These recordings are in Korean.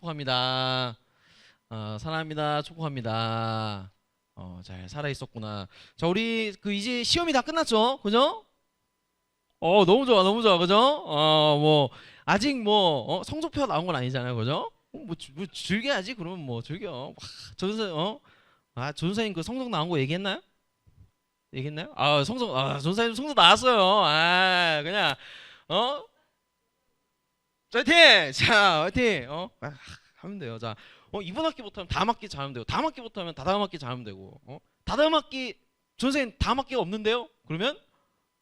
축복합니다. 사랑합니다. 축복합니다. 잘 살아 있었구나. 자, 우리 이제 시험이 다 끝났죠? 그죠? 너무 좋아, 너무 좋아, 그죠? 뭐 아직 뭐 성적표 나온 건 아니잖아요, 그죠? 뭐 즐겨야지. 그러면 뭐 즐겨. 전사 전사님 그 성적 나온 거 얘기했나요? 얘기했나요? 전사님 성적 나왔어요. 그냥 어 화이팅! 자, 화이팅! 하면 돼요. 자, 이번 학기 못하면 다음 학기 잘하면 되고, 다음 학기 못하면 다다음 학기 잘하면 되고, 다다음 학기, 선생님 다음 학기가 없는데요? 그러면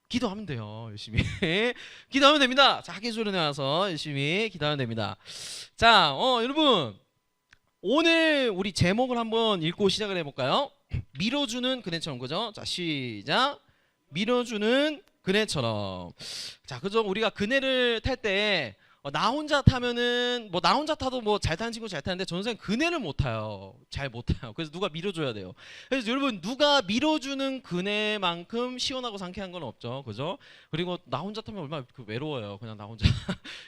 기도하면 돼요. 열심히. 기도하면 됩니다. 자, 학기 수련회 와서 열심히 기도하면 됩니다. 자, 여러분. 오늘 우리 제목을 한번 읽고 시작을 해볼까요? 밀어주는 그네처럼, 그죠? 자, 시작. 밀어주는 그네처럼. 자, 그죠? 우리가 그네를 탈 때 나 혼자 타면은 뭐 나 혼자 타도 뭐 잘 타는 친구 잘 타는데 저는 선생님 그네를 못 타요. 잘 못 타요. 그래서 누가 밀어줘야 돼요. 그래서 여러분 누가 밀어주는 그네만큼 시원하고 상쾌한 건 없죠. 그죠? 그리고 나 혼자 타면 얼마나 외로워요. 그냥 나 혼자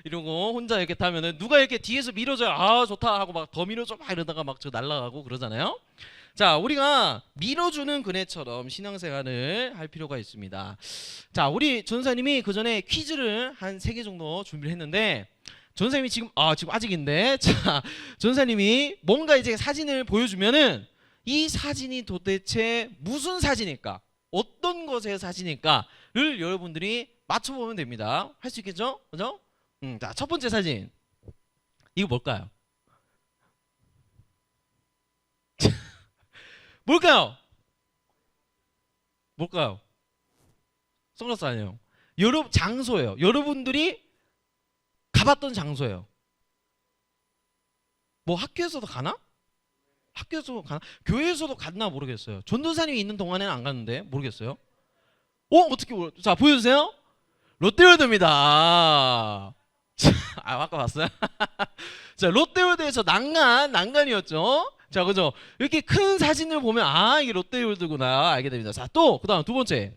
이러고 혼자 이렇게 타면은 누가 이렇게 뒤에서 밀어줘요. 좋다 하고 막 더 밀어줘 막 이러다가 막 저 날아가고 그러잖아요. 자, 우리가 밀어주는 그네처럼 신앙생활을 할 필요가 있습니다. 자, 우리 전사님이 그 전에 퀴즈를 한 3개 정도 준비를 했는데, 전사님이 지금 아직인데, 자, 전사님이 뭔가 이제 사진을 보여주면은 이 사진이 도대체 무슨 사진일까? 어떤 것의 사진일까를 여러분들이 맞춰보면 됩니다. 할 수 있겠죠? 그죠? 자, 첫 번째 사진. 이거 뭘까요? 뭘까요? 뭘까요? 선글라스 아니에요. 장소예요. 여러분들이 가봤던 장소예요. 뭐 학교에서도 가나? 학교에서도 가나? 교회에서도 갔나 모르겠어요. 전도사님이 있는 동안에는 안 갔는데 모르겠어요. 자, 보여주세요. 롯데월드입니다. 아까 봤어요? 자, 롯데월드에서 난간이었죠. 자, 그죠? 이렇게 큰 사진을 보면 이게 롯데월드구나 알게 됩니다. 자, 또 그다음 두 번째.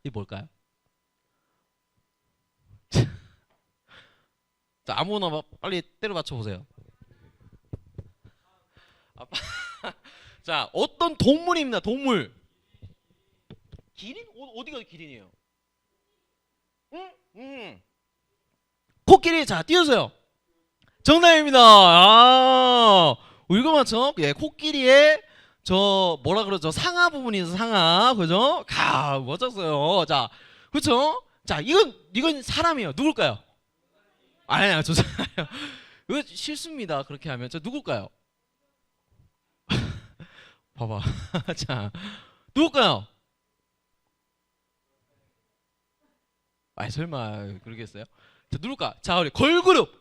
이게 뭘까요? 자, 아무거나 빨리 때려 맞춰 보세요. 자, 어떤 동물입니다. 동물. 기린? 어디가 기린이에요? 응? 코끼리. 자, 띄워주세요. 정답입니다. 이거 맞죠? 예, 코끼리의 뭐라 그러죠? 상하 부분이 있어, 상하. 그죠? 맞았어요. 자, 그쵸? 자, 이건 사람이에요. 누굴까요? 아니야, 좋잖아요. 이거 실수입니다. 그렇게 하면. 누굴까요? 봐봐. 자, 누굴까요? 설마 그러겠어요? 자, 누굴까? 자, 우리 걸그룹.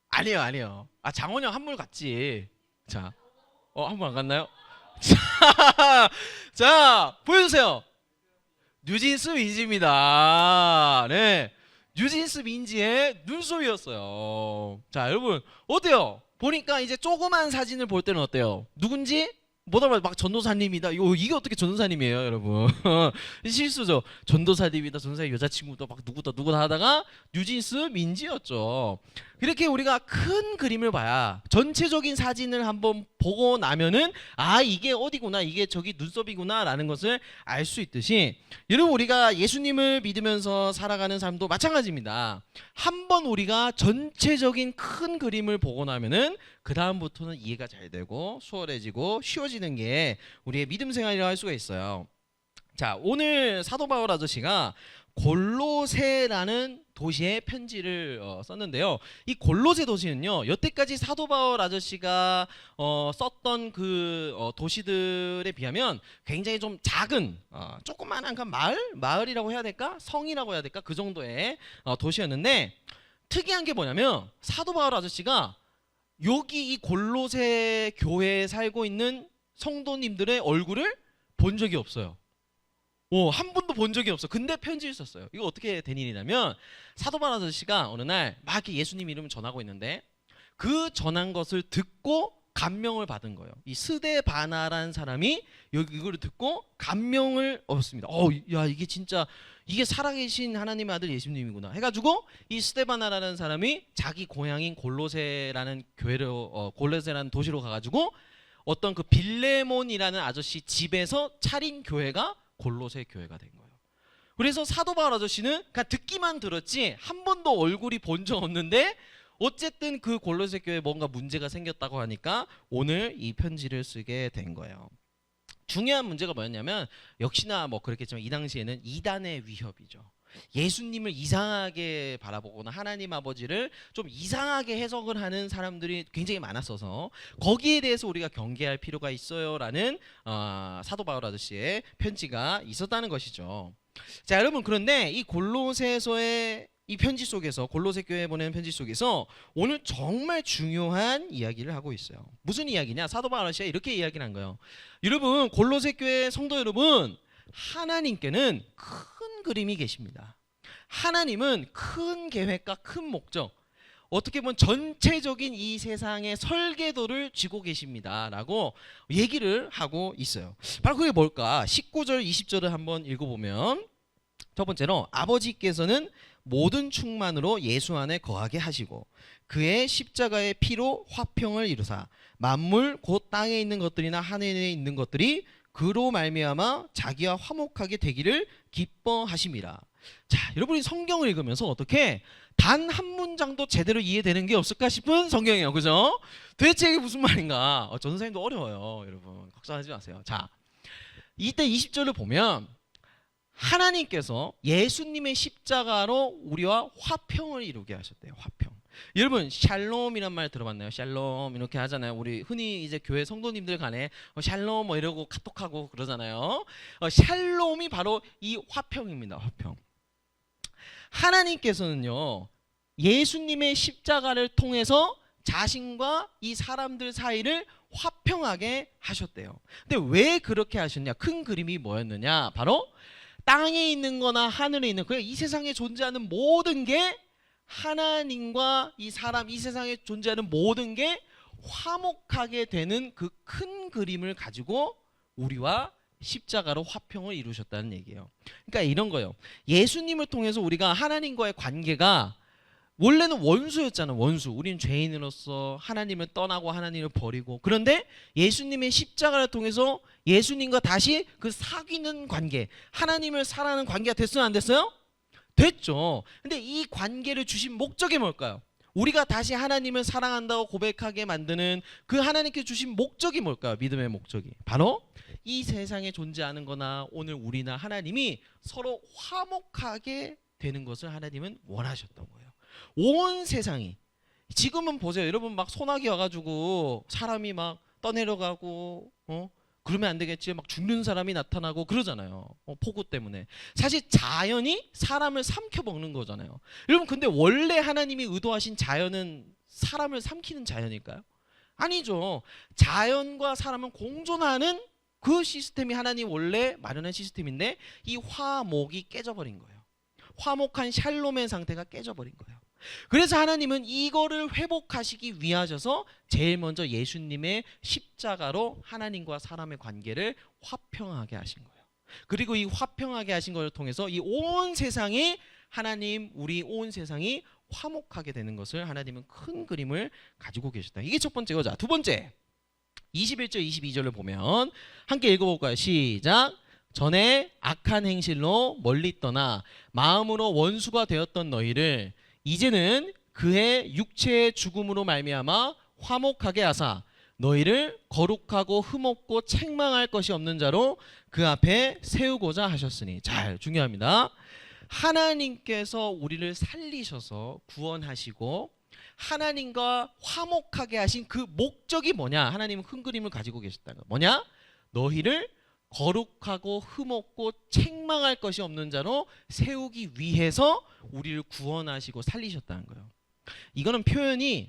아니에요. 장원영 한물 갔지. 자, 한물 안 갔나요? 자, 보여주세요. 뉴진스 민지입니다. 네. 뉴진스 민지의 눈썹이었어요. 자, 여러분, 어때요? 보니까 이제 조그만 사진을 볼 때는 어때요? 누군지? 뭐다 막 전도사님이다. 이게 어떻게 전도사님이에요, 여러분? 실수죠. 전도사님이다. 전도사의 여자친구도 막 누구다 하다가 뉴진스 민지였죠. 이렇게 우리가 큰 그림을 봐야 전체적인 사진을 한번 보고 나면은 이게 어디구나, 이게 저기 눈썹이구나라는 것을 알 수 있듯이, 여러분 우리가 예수님을 믿으면서 살아가는 삶도 마찬가지입니다. 한번 우리가 전체적인 큰 그림을 보고 나면은 그 다음부터는 이해가 잘 되고 수월해지고 쉬워지는 게 우리의 믿음 생활이라고 할 수가 있어요. 자, 오늘 사도 바울 아저씨가 골로새라는 도시에 편지를 썼는데요. 이 골로새 도시는요, 여태까지 사도 바울 아저씨가 썼던 도시들에 비하면 굉장히 좀 작은 조그만한 마을이라고 해야 될까? 성이라고 해야 될까? 그 정도의 도시였는데, 특이한 게 뭐냐면 사도 바울 아저씨가 여기 이 골로새 교회에 살고 있는 성도님들의 얼굴을 본 적이 없어요. 한 번도 본 적이 없어. 근데 편지를 썼어요. 이거 어떻게 된 일이냐면, 사도 바울 아저씨가 어느 날 막 이렇게 예수님 이름을 전하고 있는데, 그 전한 것을 듣고 감명을 받은 거예요. 이 스데바나라는 사람이 여기 이거를 듣고 감명을 얻었습니다. 야 이게 진짜 이게 살아계신 하나님의 아들 예수님이구나 해가지고 이 스데바나라는 사람이 자기 고향인 골로새라는 교회로 골로새라는 도시로 가가지고 어떤 그 빌레몬이라는 아저씨 집에서 차린 교회가 골로새 교회가 된 거예요. 그래서 사도 바울 아저씨는 그냥 듣기만 들었지 한 번도 얼굴이 본 적 없는데 어쨌든 그 골로새 교회에 뭔가 문제가 생겼다고 하니까 오늘 이 편지를 쓰게 된 거예요. 중요한 문제가 뭐였냐면 역시나 뭐 그렇겠지만 이 당시에는 이단의 위협이죠. 예수님을 이상하게 바라보거나 하나님 아버지를 좀 이상하게 해석을 하는 사람들이 굉장히 많았어서 거기에 대해서 우리가 경계할 필요가 있어요라는 사도 바울 아저씨의 편지가 있었다는 것이죠. 자 여러분, 그런데 이 골로새서의 이 편지 속에서, 골로새 교회에 보내는 편지 속에서 오늘 정말 중요한 이야기를 하고 있어요. 무슨 이야기냐? 사도 바울 아저씨가 이렇게 이야기를 한 거예요. 여러분, 골로새 교회 성도 여러분, 하나님께는 큰 그림이 계십니다. 하나님은 큰 계획과 큰 목적, 어떻게 보면 전체적인 이 세상의 설계도를 쥐고 계십니다 라고 얘기를 하고 있어요. 바로 그게 뭘까? 19절 20절을 한번 읽어보면, 첫 번째로 아버지께서는 모든 충만으로 예수 안에 거하게 하시고 그의 십자가의 피로 화평을 이루사 만물 곧 땅에 있는 것들이나 하늘에 있는 것들이 그로 말미암아 자기와 화목하게 되기를 기뻐하심이라. 자, 여러분이 성경을 읽으면서 어떻게 단 한 문장도 제대로 이해되는 게 없을까 싶은 성경이에요. 그죠? 도대체 이게 무슨 말인가? 저 선생님도 어려워요. 여러분 걱정하지 마세요. 자, 이때 20절을 보면 하나님께서 예수님의 십자가로 우리와 화평을 이루게 하셨대요. 화평. 여러분 샬롬이란 말 들어봤나요? 샬롬 이렇게 하잖아요. 우리 흔히 이제 교회 성도님들 간에 샬롬 뭐 이러고 카톡하고 그러잖아요. 샬롬이 바로 이 화평입니다. 화평. 하나님께서는요 예수님의 십자가를 통해서 자신과 이 사람들 사이를 화평하게 하셨대요. 근데 왜 그렇게 하셨냐? 큰 그림이 뭐였느냐? 바로 땅에 있는 거나 하늘에 있는, 그냥 이 세상에 존재하는 모든 게, 하나님과 이 사람, 이 세상에 존재하는 모든 게 화목하게 되는 그 큰 그림을 가지고 우리와 십자가로 화평을 이루셨다는 얘기예요. 그러니까 이런 거예요. 예수님을 통해서 우리가 하나님과의 관계가 원래는 원수였잖아요. 원수. 우리는 죄인으로서 하나님을 떠나고 하나님을 버리고, 그런데 예수님의 십자가를 통해서 예수님과 다시 그 사귀는 관계, 하나님을 사랑하는 관계가 됐어요? 안 됐어요? 됐죠. 근데 이 관계를 주신 목적이 뭘까요? 우리가 다시 하나님을 사랑한다고 고백하게 만드는 그 하나님께 주신 목적이 뭘까요? 믿음의 목적이 바로 이 세상에 존재하는 거나 오늘 우리나 하나님이 서로 화목하게 되는 것을 하나님은 원하셨던 거예요. 온 세상이, 지금은 보세요. 여러분 막 소나기 와가지고 사람이 막 떠내려가고 그러면 안 되겠지, 막 죽는 사람이 나타나고 그러잖아요. 폭우 때문에. 사실 자연이 사람을 삼켜 먹는 거잖아요. 여러분 근데 원래 하나님이 의도하신 자연은 사람을 삼키는 자연일까요? 아니죠. 자연과 사람은 공존하는 그 시스템이 하나님 원래 마련한 시스템인데 이 화목이 깨져버린 거예요. 화목한 샬롬의 상태가 깨져버린 거예요. 그래서 하나님은 이거를 회복하시기 위하셔서 제일 먼저 예수님의 십자가로 하나님과 사람의 관계를 화평하게 하신 거예요. 그리고 이 화평하게 하신 것을 통해서 이 온 세상이, 하나님, 우리 온 세상이 화목하게 되는 것을 하나님은 큰 그림을 가지고 계셨다. 이게 첫 번째고, 자, 두 번째 21절 22절을 보면 함께 읽어볼까요? 시작. 전에 악한 행실로 멀리 떠나 마음으로 원수가 되었던 너희를 이제는 그의 육체의 죽음으로 말미암아 화목하게 하사 너희를 거룩하고 흠없고 책망할 것이 없는 자로 그 앞에 세우고자 하셨으니. 잘, 중요합니다. 하나님께서 우리를 살리셔서 구원하시고 하나님과 화목하게 하신 그 목적이 뭐냐? 하나님은 큰 그림을 가지고 계셨다는 거. 뭐냐? 너희를 거룩하고 흠없고 책망할 것이 없는 자로 세우기 위해서 우리를 구원하시고 살리셨다는 거예요. 이거는 표현이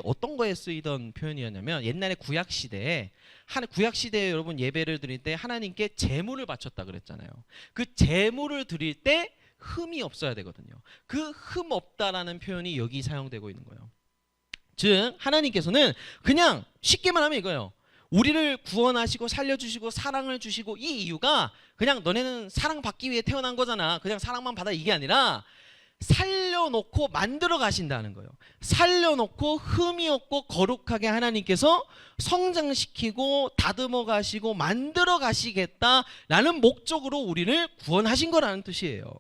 어떤 거에 쓰이던 표현이었냐면, 옛날에 구약 시대에 여러분 예배를 드릴 때 하나님께 제물을 바쳤다 그랬잖아요. 그 제물을 드릴 때 흠이 없어야 되거든요. 그 흠 없다라는 표현이 여기 사용되고 있는 거예요. 즉 하나님께서는 그냥 쉽게 말하면 이거예요. 우리를 구원하시고 살려주시고 사랑을 주시고 이 이유가 그냥 너네는 사랑받기 위해 태어난 거잖아. 그냥 사랑만 받아 이게 아니라 살려놓고 만들어 가신다는 거예요. 살려놓고 흠이 없고 거룩하게 하나님께서 성장시키고 다듬어 가시고 만들어 가시겠다라는 목적으로 우리를 구원하신 거라는 뜻이에요.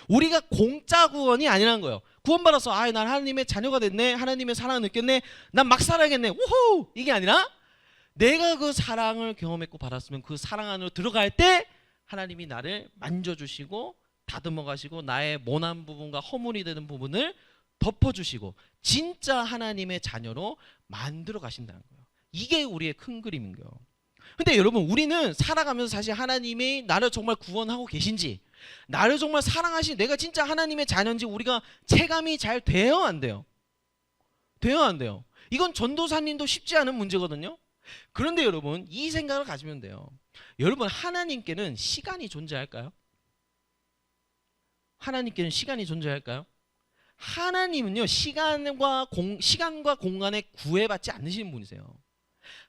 우리가 공짜 구원이 아니라는 거예요. 구원받아서 난 하나님의 자녀가 됐네, 하나님의 사랑을 느꼈네, 난 막 살아야겠네, 우후, 이게 아니라 내가 그 사랑을 경험했고 받았으면 그 사랑 안으로 들어갈 때 하나님이 나를 만져주시고 다듬어 가시고 나의 모난 부분과 허물이 되는 부분을 덮어주시고 진짜 하나님의 자녀로 만들어 가신다는 거예요. 이게 우리의 큰 그림인 거예요. 근데 여러분, 우리는 살아가면서 사실 하나님이 나를 정말 구원하고 계신지, 나를 정말 사랑하신, 내가 진짜 하나님의 자녀인지 우리가 체감이 잘 돼요, 안 돼요? 돼요, 안 돼요? 이건 전도사님도 쉽지 않은 문제거든요. 그런데 여러분, 이 생각을 가지면 돼요. 여러분, 하나님께는 시간이 존재할까요? 하나님께는 시간이 존재할까요? 하나님은요, 시간과 공간에 구애받지 않으시는 분이세요.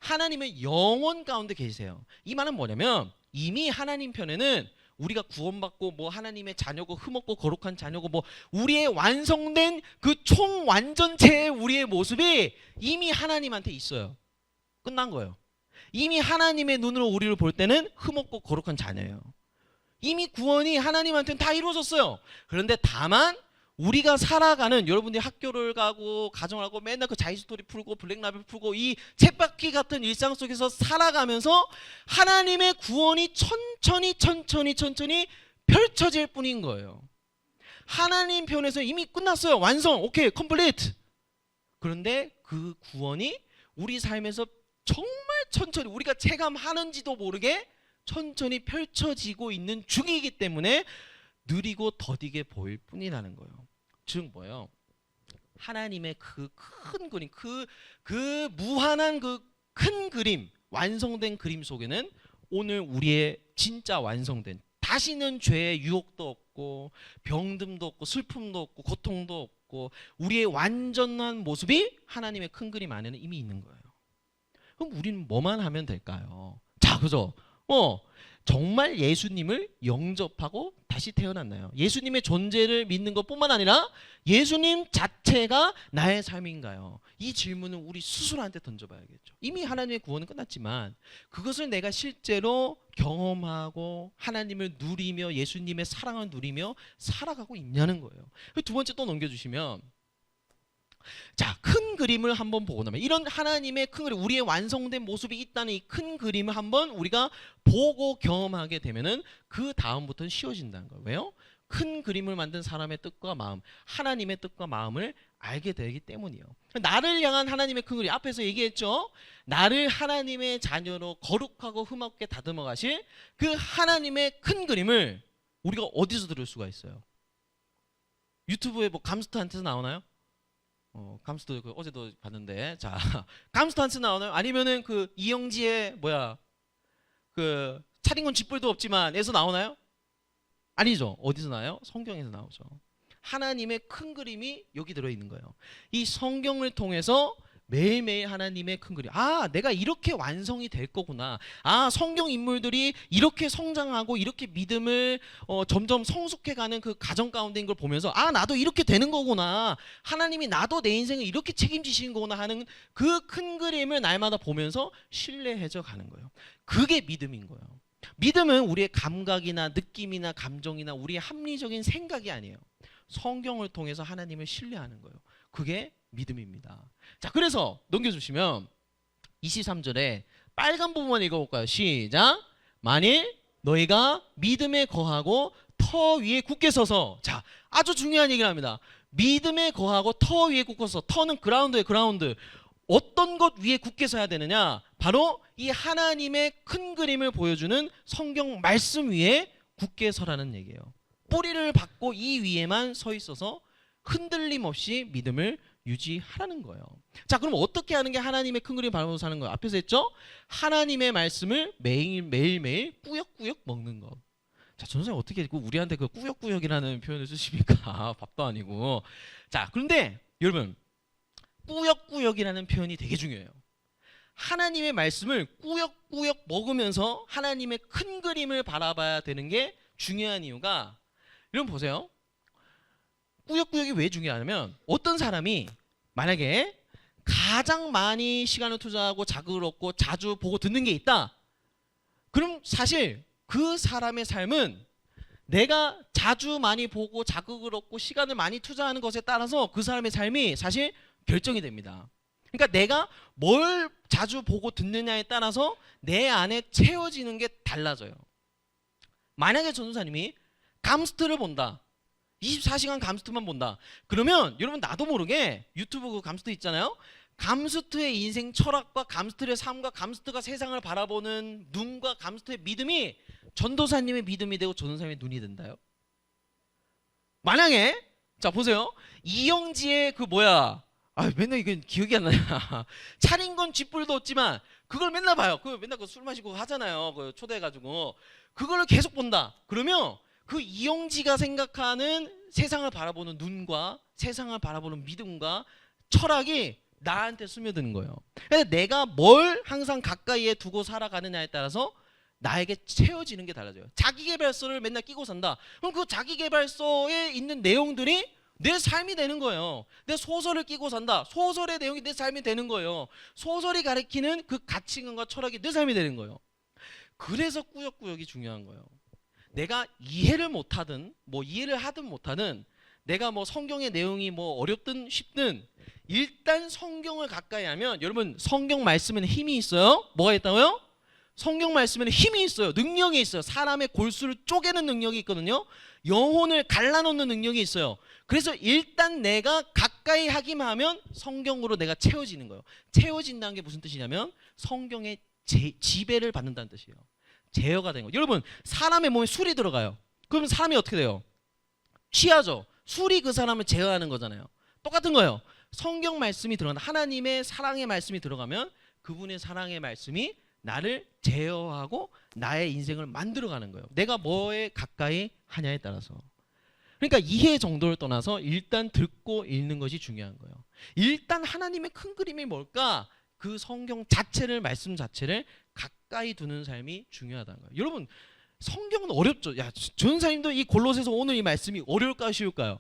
하나님은 영원 가운데 계세요. 이 말은 뭐냐면 이미 하나님 편에는 우리가 구원받고 뭐 하나님의 자녀고 흠없고 거룩한 자녀고 뭐 우리의 완성된 그 총완전체의 우리의 모습이 이미 하나님한테 있어요. 끝난 거예요. 이미 하나님의 눈으로 우리를 볼 때는 흠없고 거룩한 자녀예요. 이미 구원이 하나님한테는 다 이루어졌어요. 그런데 다만 우리가 살아가는, 여러분들이 학교를 가고 가정을 하고 맨날 그 자기스토리 풀고 블랙라벨 풀고 이 쳇바퀴 같은 일상 속에서 살아가면서 하나님의 구원이 천천히 펼쳐질 뿐인 거예요. 하나님 편에서 이미 끝났어요. 완성, 오케이, 컴플리트. 그런데 그 구원이 우리 삶에서 정말 천천히, 우리가 체감하는지도 모르게 천천히 펼쳐지고 있는 중이기 때문에 느리고 더디게 보일 뿐이라는 거예요. 즉 뭐예요? 하나님의 그 큰 그림, 그 무한한 그 큰 그림, 완성된 그림 속에는 오늘 우리의 진짜 완성된, 다시는 죄의 유혹도 없고 병듦도 없고 슬픔도 없고 고통도 없고 우리의 완전한 모습이 하나님의 큰 그림 안에는 이미 있는 거예요. 그럼 우리는 뭐만 하면 될까요? 자, 그죠? 정말 예수님을 영접하고 다시 태어났나요? 예수님의 존재를 믿는 것뿐만 아니라 예수님 자체가 나의 삶인가요? 이 질문을 우리 스스로한테 던져봐야겠죠. 이미 하나님의 구원은 끝났지만 그것을 내가 실제로 경험하고 하나님을 누리며 예수님의 사랑을 누리며 살아가고 있냐는 거예요. 두 번째 또 넘겨주시면, 자, 큰 그림을 한번 보고 나면, 이런 하나님의 큰 그림, 우리의 완성된 모습이 있다는 이 큰 그림을 한번 우리가 보고 경험하게 되면은 그 다음부터는 쉬워진다는 거예요. 왜요? 큰 그림을 만든 사람의 뜻과 마음, 하나님의 뜻과 마음을 알게 되기 때문이에요. 나를 향한 하나님의 큰 그림, 앞에서 얘기했죠. 나를 하나님의 자녀로 거룩하고 흠없게 다듬어 가실 그 하나님의 큰 그림을 우리가 어디서 들을 수가 있어요? 유튜브에 뭐 감스트한테서 나오나요? 감스트 어제도 봤는데, 자, 감스트한테 나오나요? 아니면은 그 이영지의 그 차린 집불도 없지만 에서 나오나요? 아니죠. 어디서 나와요? 성경에서 나오죠. 하나님의 큰 그림이 여기 들어있는 거예요. 이 성경을 통해서 매일매일 하나님의 큰 그림, 내가 이렇게 완성이 될 거구나, 성경 인물들이 이렇게 성장하고 이렇게 믿음을 점점 성숙해가는 그 가정 가운데인 걸 보면서 나도 이렇게 되는 거구나, 하나님이 나도 내 인생을 이렇게 책임지시는 거구나 하는 그 큰 그림을 날마다 보면서 신뢰해져 가는 거예요. 그게 믿음인 거예요. 믿음은 우리의 감각이나 느낌이나 감정이나 우리의 합리적인 생각이 아니에요. 성경을 통해서 하나님을 신뢰하는 거예요. 그게 믿음입니다. 자, 그래서 넘겨주시면 23절에 빨간 부분만 읽어볼까요? 시작. 만일 너희가 믿음에 거하고 터 위에 굳게 서서, 자, 아주 중요한 얘기를 합니다. 믿음에 거하고 터 위에 굳게 서서, 터는 그라운드예요. 그라운드. 어떤 것 위에 굳게 서야 되느냐? 바로 이 하나님의 큰 그림을 보여주는 성경 말씀 위에 굳게 서라는 얘기예요. 뿌리를 받고 이 위에만 서 있어서 흔들림 없이 믿음을 유지하라는 거예요. 자, 그럼 어떻게 하는 게 하나님의 큰 그림 밟아서 사는 거예요? 앞에서 했죠? 하나님의 말씀을 매일매일 꾸역꾸역 먹는 것. 자, 전선생님 어떻게 우리한테 그 꾸역꾸역이라는 표현을 쓰십니까? 밥도 아니고. 자, 그런데 여러분, 꾸역꾸역이라는 표현이 되게 중요해요. 하나님의 말씀을 꾸역꾸역 먹으면서 하나님의 큰 그림을 바라봐야 되는 게 중요한 이유가, 여러분 보세요. 꾸역꾸역이 왜 중요하냐면, 어떤 사람이 만약에 가장 많이 시간을 투자하고 자극을 얻고 자주 보고 듣는 게 있다, 그럼 사실 그 사람의 삶은 내가 자주 많이 보고 자극을 얻고 시간을 많이 투자하는 것에 따라서 그 사람의 삶이 사실 결정이 됩니다. 그러니까 내가 뭘 자주 보고 듣느냐에 따라서 내 안에 채워지는 게 달라져요. 만약에 전도사님이 감스트를 본다, 24시간 감스트만 본다, 그러면 여러분 나도 모르게 유튜브 그 감스트 있잖아요. 감스트의 인생 철학과 감스트의 삶과 감스트가 세상을 바라보는 눈과 감스트의 믿음이 전도사님의 믿음이 되고 전도사님의 눈이 된다요. 만약에 자 보세요. 이영지의 그 뭐야, 맨날 이건 기억이 안 나냐. 차린 건 쥐뿔도 없지만 그걸 맨날 봐요. 그 맨날 그 술 마시고 하잖아요. 그 초대해가지고 그거를 계속 본다. 그러면 그 이영지가 생각하는 세상을 바라보는 눈과 세상을 바라보는 믿음과 철학이 나한테 스며드는 거예요. 그래서 내가 뭘 항상 가까이에 두고 살아가느냐에 따라서 나에게 채워지는 게 달라져요. 자기계발서를 맨날 끼고 산다. 그럼 그 자기계발서에 있는 내용들이 내 삶이 되는 거예요. 내 소설을 끼고 산다. 소설의 내용이 내 삶이 되는 거예요. 소설이 가리키는 그 가치관과 철학이 내 삶이 되는 거예요. 그래서 꾸역꾸역이 중요한 거예요. 내가 이해를 못하든 뭐 이해를 하든 못하든, 내가 뭐 성경의 내용이 뭐 어렵든 쉽든 일단 성경을 가까이 하면, 여러분 성경 말씀에는 힘이 있어요. 뭐가 있다고요? 성경 말씀에는 힘이 있어요. 능력이 있어요. 사람의 골수를 쪼개는 능력이 있거든요. 영혼을 갈라놓는 능력이 있어요. 그래서 일단 내가 가까이 하기만 하면 성경으로 내가 채워지는 거예요. 채워진다는 게 무슨 뜻이냐면 성경의 지배를 받는다는 뜻이에요. 제어가 되는 거예요. 여러분 사람의 몸에 술이 들어가요. 그러면 사람이 어떻게 돼요? 취하죠. 술이 그 사람을 제어하는 거잖아요. 똑같은 거예요. 성경 말씀이 들어간다. 하나님의 사랑의 말씀이 들어가면 그분의 사랑의 말씀이 나를 제어하고 나의 인생을 만들어가는 거예요. 내가 뭐에 가까이 하냐에 따라서. 그러니까 이해 정도를 떠나서 일단 듣고 읽는 것이 중요한 거예요. 일단 하나님의 큰 그림이 뭘까? 그 성경 자체를, 말씀 자체를 가까이 두는 삶이 중요하다는 거예요. 여러분 성경은 어렵죠. 야, 전사님도 이 골로새서 오늘 이 말씀이 어려울까요, 쉬울까요?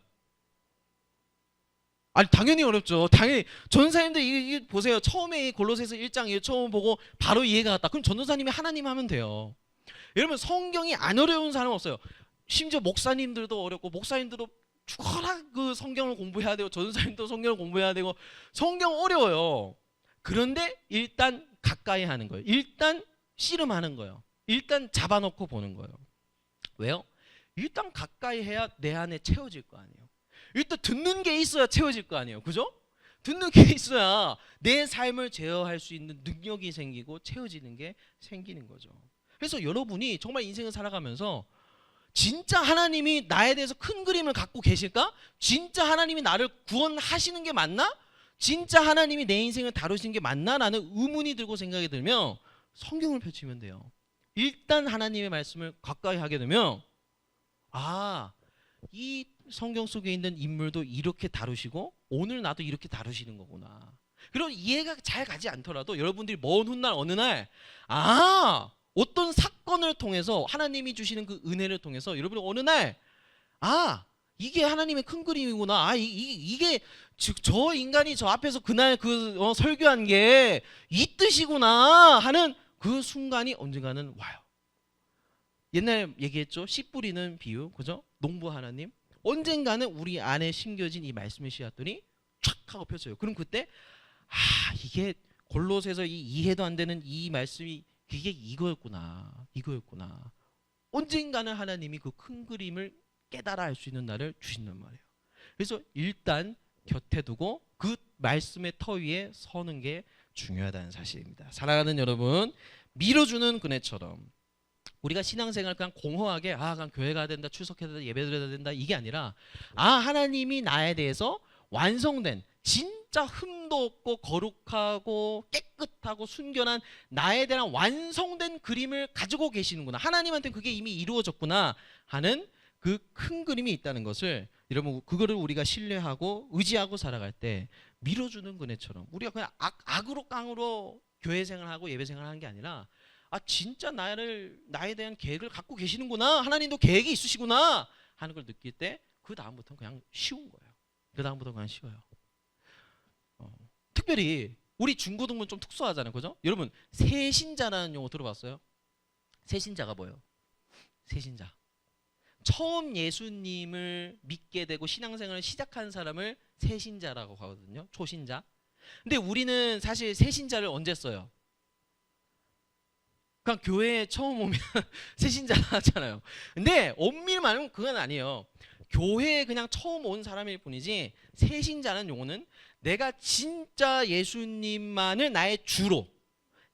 아니 당연히 어렵죠. 당연히 전사님들 이 보세요. 처음에 이 골로새서 1장 처음 보고 바로 이해가 갔다. 그럼 전도사님이 하나님 하면 돼요. 여러분 성경이 안 어려운 사람 없어요. 심지어 목사님들도 어렵고, 목사님들도 죽어라 그 성경을 공부해야 되고, 전도사님도 성경을 공부해야 되고, 성경 어려워요. 그런데 일단 가까이 하는 거예요. 일단 씨름하는 거예요. 일단 잡아놓고 보는 거예요. 왜요? 일단 가까이 해야 내 안에 채워질 거 아니에요. 일단 듣는 게 있어야 채워질 거 아니에요. 그죠? 듣는 게 있어야 내 삶을 제어할 수 있는 능력이 생기고 채워지는 게 생기는 거죠. 그래서 여러분이 정말 인생을 살아가면서 진짜 하나님이 나에 대해서 큰 그림을 갖고 계실까? 진짜 하나님이 나를 구원하시는 게 맞나? 진짜 하나님이 내 인생을 다루시는 게 맞나? 라는 의문이 들고 생각이 들면 성경을 펼치면 돼요. 일단 하나님의 말씀을 가까이 하게 되면, 이 성경 속에 있는 인물도 이렇게 다루시고 오늘 나도 이렇게 다루시는 거구나. 그리고 이해가 잘 가지 않더라도 여러분들이 먼 훗날 어느 날 어떤 사건을 통해서 하나님이 주시는 그 은혜를 통해서 여러분이 어느 날 이게 하나님의 큰 그림이구나. 이게 저 인간이 저 앞에서 그날 설교한 게 이 뜻이구나 하는 그 순간이 언젠가는 와요. 옛날 얘기했죠. 씨 뿌리는 비유, 그죠? 농부 하나님. 언젠가는 우리 안에 심겨진 이 말씀의 씨앗들이 촥 하고 펼쳐요. 그럼 그때 이게 골로새서 이해도 안 되는 이 말씀이 이게 이거였구나. 언젠가는 하나님이 그 큰 그림을 깨달아 알 수 있는 날을 주신단 말이에요. 그래서 일단 곁에 두고 그 말씀의 터 위에 서는 게 중요하다는 사실입니다. 사랑하는 여러분, 밀어주는 그네처럼 우리가 신앙생활 그냥 공허하게 그냥 교회 가야 된다, 출석해야 된다, 예배 드려야 된다, 이게 아니라 하나님이 나에 대해서 완성된, 진짜 흠도 없고 거룩하고 깨끗하고 순결한 나에 대한 완성된 그림을 가지고 계시는구나, 하나님한테 그게 이미 이루어졌구나 하는 그 큰 그림이 있다는 것을 여러분 그거를 우리가 신뢰하고 의지하고 살아갈 때 밀어주는 그네처럼 우리가 그냥 악으로 깡으로 교회 생활하고 예배 생활하는 게 아니라 아 진짜 나에 대한 계획을 갖고 계시는구나 하나님도 계획이 있으시구나 하는 걸 느낄 때 그 다음부터는 그냥 쉬운 거예요. 그 다음부터 그냥 쉬워요. 특별히 우리 중고등부는 좀 특수하잖아요, 그죠? 여러분 새신자라는 용어 들어봤어요? 새신자가 뭐예요? 새신자. 처음 예수님을 믿게 되고 신앙생활을 시작한 사람을 새신자라고 하거든요. 초신자. 근데 우리는 사실 새신자를 언제 써요? 그냥 교회에 처음 오면 새신자 하잖아요. 근데 엄밀히 말하면 그건 아니에요. 교회에 그냥 처음 온 사람일 뿐이지 새신자는 용어는 내가 진짜 예수님만을 나의 주로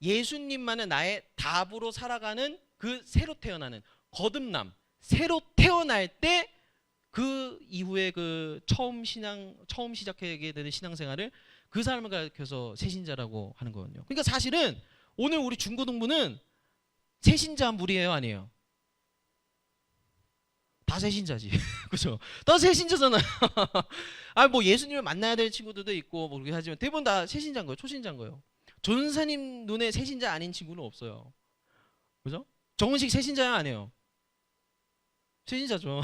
예수님만을 나의 답으로 살아가는 그 새로 태어나는 거듭남 새로 태어날 때 그 이후에 그 처음 시작하게 되는 신앙생활을 그 사람을 가르쳐서 새신자라고 하는 거거든요. 그러니까 사실은 오늘 우리 중고등부는 새신자 무리예요, 아니에요? 다 새신자지, 그렇죠? 다 새신자잖아요. 아 뭐 예수님을 만나야 될 친구들도 있고 뭐 그렇게 하지만 대부분 다 새신자인 거예요, 초신자인 거예요. 전사님 눈에 새신자 아닌 친구는 없어요, 그죠? 정은식 새신자야 아니에요? 새신자죠.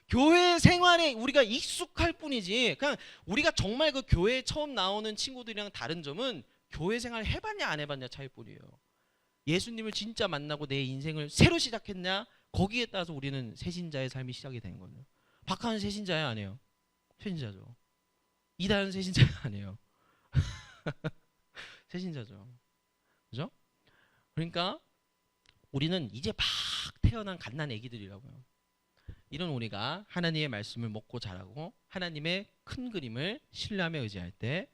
교회 생활에 우리가 익숙할 뿐이지 그냥 우리가 정말 그 교회에 처음 나오는 친구들이랑 다른 점은 교회 생활 해봤냐 안 해봤냐 차일 뿐이에요. 예수님을 진짜 만나고 내 인생을 새로 시작했냐 거기에 따라서 우리는 새신자의 삶이 시작이 되는 거예요. 박하은 새신자야 아니에요? 새신자죠. 이다현 새신자야 아니에요? 새신자죠. 그죠? 그러니까 우리는 이제 막 태어난 갓난 애기들이라고요. 이런 우리가 하나님의 말씀을 먹고 자라고 하나님의 큰 그림을 신뢰하며 의지할 때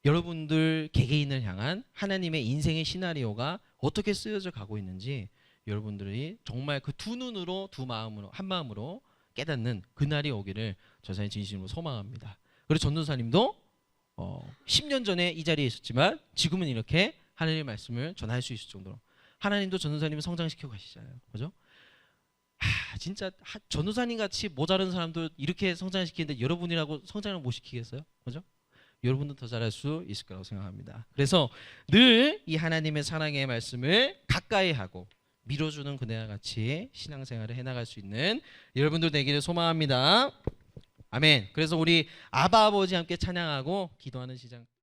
여러분들 개개인을 향한 하나님의 인생의 시나리오가 어떻게 쓰여져 가고 있는지 여러분들이 정말 그 두 눈으로 두 마음으로 한 마음으로 깨닫는 그날이 오기를 전사님 진심으로 소망합니다. 그리고 전도사님도 10년 전에 이 자리에 있었지만 지금은 이렇게 하나님의 말씀을 전할 수 있을 정도로 하나님도 전도사님을 성장시켜 가시잖아요. 그죠? 진짜 전도사님 같이 모자른 사람도 이렇게 성장시키는데 여러분이라고 성장을 못 시키겠어요? 그죠? 여러분도 더 잘할 수 있을 거라고 생각합니다. 그래서 늘 이 하나님의 사랑의 말씀을 가까이 하고 밀어주는 그대와 같이 신앙생활을 해나갈 수 있는 여러분들 되기를 소망합니다. 아멘. 그래서 우리 아바 아버지 함께 찬양하고 기도하는 시간